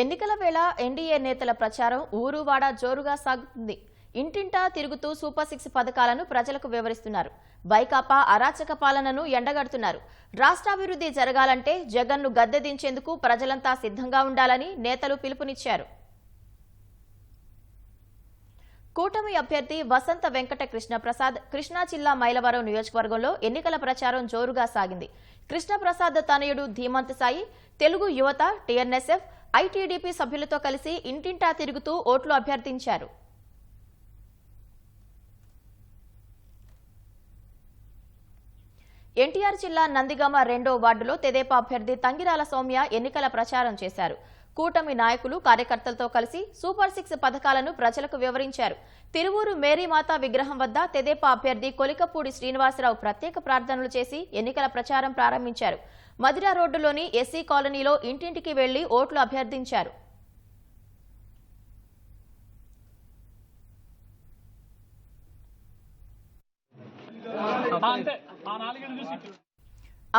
ఎన్నికల వేళ ఎన్డీఏ నేతల ప్రచారం ఊరువాడ జోరుగా సాగుతుంది. ఇంటింటా తిరుగుతూ సూపర్ 6 పథకాలను ప్రజలకు వివరిస్తున్నారు. వైకాపా అరాచక పాలనను ఎండగడుతున్నారు. రాష్ట్రాభివృద్ధి జరగాలంటే జగన్ను గద్దెదించేందుకు ప్రజలంతా సిద్ధంగా ఉండాలని నేతలు పిలుపునిచ్చారు. కూటమి అభ్యర్థి వసంత వెంకట కృష్ణప్రసాద్ కృష్ణా జిల్లా మైలవరం నియోజకవర్గంలో ఎన్నికల ప్రచారం జోరుగా సాగింది. కృష్ణప్రసాద్ తనయుడు ధీమంత్ సాయి తెలుగు యువత, టీఎన్ఎస్ఎఫ్, ఐటీడీపీ సభ్యులతో కలిసి ఇంటింటా తిరుగుతూ ఓట్లు అభ్యర్థించారు. ఎన్టీఆర్ జిల్లా నందిగామ 2వ వార్డులో తెదేపా అభ్యర్థి తంగిరాల సౌమ్య ఎన్నికల ప్రచారం చేశారు. కూటమి నాయకులు, కార్యకర్తలతో కలిసి సూపర్ 6 పథకాలను ప్రజలకు వివరించారు. తిరువూరు మేరీమాత విగ్రహం వద్ద తెదేపా అభ్యర్థి కొలికపూడి శ్రీనివాసరావు ప్రత్యేక ప్రార్థనలు చేసి ఎన్నికల ప్రచారం ప్రారంభించారు. మదిరా రోడ్డులోని ఎస్సీ కాలనీలో ఇంటింటికి వెళ్లి ఓట్లు అభ్యర్థించారు.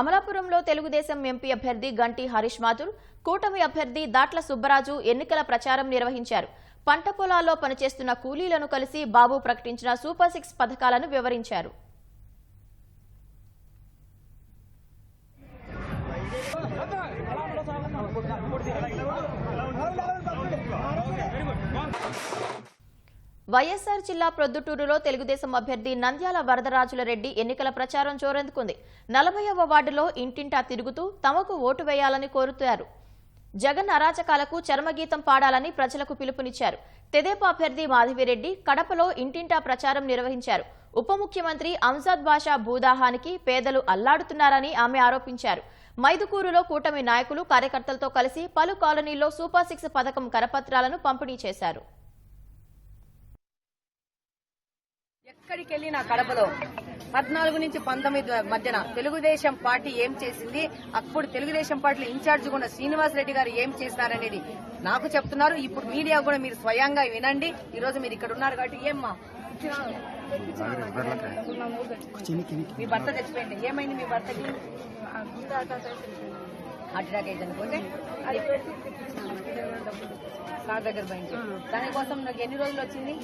అమలాపురంలో తెలుగుదేశం ఎంపీ అభ్యర్థి గంటి హరీష్ మాథుర్, కూటమి అభ్యర్థి దాట్ల సుబ్బరాజు ఎన్నికల ప్రచారం నిర్వహించారు. పంట పొలాల్లో పనిచేస్తున్న కూలీలను కలిసి బాబు ప్రకటించిన సూపర్ 6 పథకాలను వివరించారు. వైఎస్ఆర్ జిల్లా ప్రొద్దుటూరులో తెలుగుదేశం అభ్యర్థి నంద్యాల వరదరాజుల రెడ్డి ఎన్నికల ప్రచారం జోరందుకుంది. 40వ వార్డులో ఇంటింటా తిరుగుతూ తమకు ఓటు వేయాలని కోరుతారు. జగన్ అరాచకాలకు చర్మగీతం పాడాలని ప్రజలకు పిలుపునిచ్చారు. తెదేపా అభ్యర్థి మాధవిరెడ్డి కడపలో ఇంటింటా ప్రచారం నిర్వహించారు. ఉప ముఖ్యమంత్రి అంజాద్ బాషా భూదాహానికి పేదలు అల్లాడుతున్నారని ఆమె ఆరోపించారు. మైదుకూరులో కూటమి నాయకులు, కార్యకర్తలతో కలిసి పలు కాలనీల్లో సూపర్ 6 పథకం కరపత్రాలను పంపిణీ చేశారు. ఎక్కడికి వెళ్ళినా కడపలో 14 నుంచి 19 మధ్యన తెలుగుదేశం పార్టీ ఏం చేసింది, అప్పుడు తెలుగుదేశం పార్టీలో ఇన్ఛార్జ్ ఉన్న శ్రీనివాస్ రెడ్డి గారు ఏం చేసినారనేది నాకు చెప్తున్నారు. ఇప్పుడు మీడియా కూడా మీరు స్వయంగా వినండి. ఈ రోజు మీరు ఇక్కడ ఉన్నారు కాబట్టి ఏమ్మా మీ భర్త చచ్చిపోయింది, ఏమైంది మీ భర్తకి? అటాక్ అయితే అనుకుంటే కార్ దగ్గర పోయింది. దానికోసం నాకు ఎన్ని రోజులు వచ్చింది?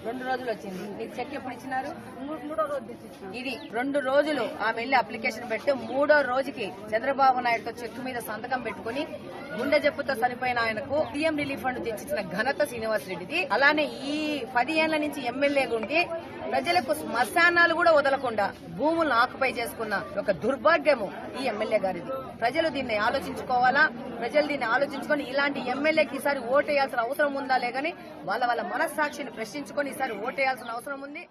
2 రోజులు వచ్చింది. మీకు చెక్ ఎప్పుడు ఇచ్చినారు? 3వ రోజు. ఇది 2 రోజులు ఆమె వెళ్ళి అప్లికేషన్ పెడితే 3వ రోజుకి చంద్రబాబు నాయుడుతో చెక్ మీద సంతకం పెట్టుకుని గుండె జబ్బుతో చనిపోయిన ఆయనకు సీఎం రిలీఫ్ ఫండ్ తెచ్చిచ్చిన ఘనత శ్రీనివాస్ రెడ్డిది. అలానే ఈ 10 ఏళ్ల నుంచి ఎమ్మెల్యేగా ఉండి ప్రజలకు శ్మశానాలు కూడా వదలకుండా భూములను ఆక్యుపై చేసుకున్న ఒక దుర్భాగ్యము ఈ ఎమ్మెల్యే గారిది. ప్రజలు దీన్ని ఆలోచించుకోవాలా. ప్రజలు దీన్ని ఆలోచించుకొని ఇలాంటి ఎమ్మెల్యేకి ఈసారి ఓటేయాల్సిన అవసరం ఉందా లేదని వాళ్ళ మనస్సాక్షిని ప్రశ్నించుకొని ఈసారి ఓటేయాల్సిన అవసరం ఉంది.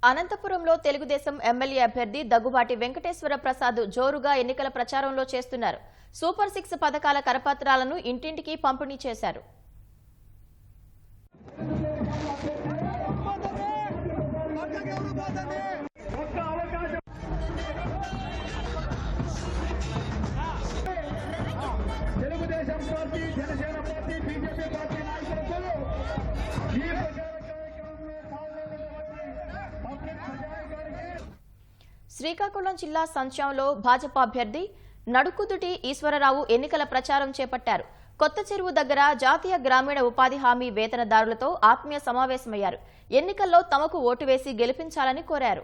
అనంతపురంలో తెలుగుదేశం ఎమ్మెల్యే అభ్యర్థి దగ్గుబాటి వెంకటేశ్వర ప్రసాద్ జోరుగా ఎన్నికల ప్రచారంలో చేస్తున్నారు. సూపర్ 6 పథకాల కరపత్రాలను ఇంటింటికి పంపిణీ చేశారు. శ్రీకాకుళం జిల్లా సంచాంలో భాజపా అభ్యర్థి నడుకుదుటి ఈశ్వరరావు ఎన్నికల ప్రచారం చేపట్టారు. కొత్త చెరువు దగ్గర జాతీయ గ్రామీణ ఉపాధి హామీ వేతనదారులతో ఆత్మీయ సమావేశమయ్యారు. ఎన్నికల్లో తమకు ఓటు వేసి గెలిపించాలని కోరారు.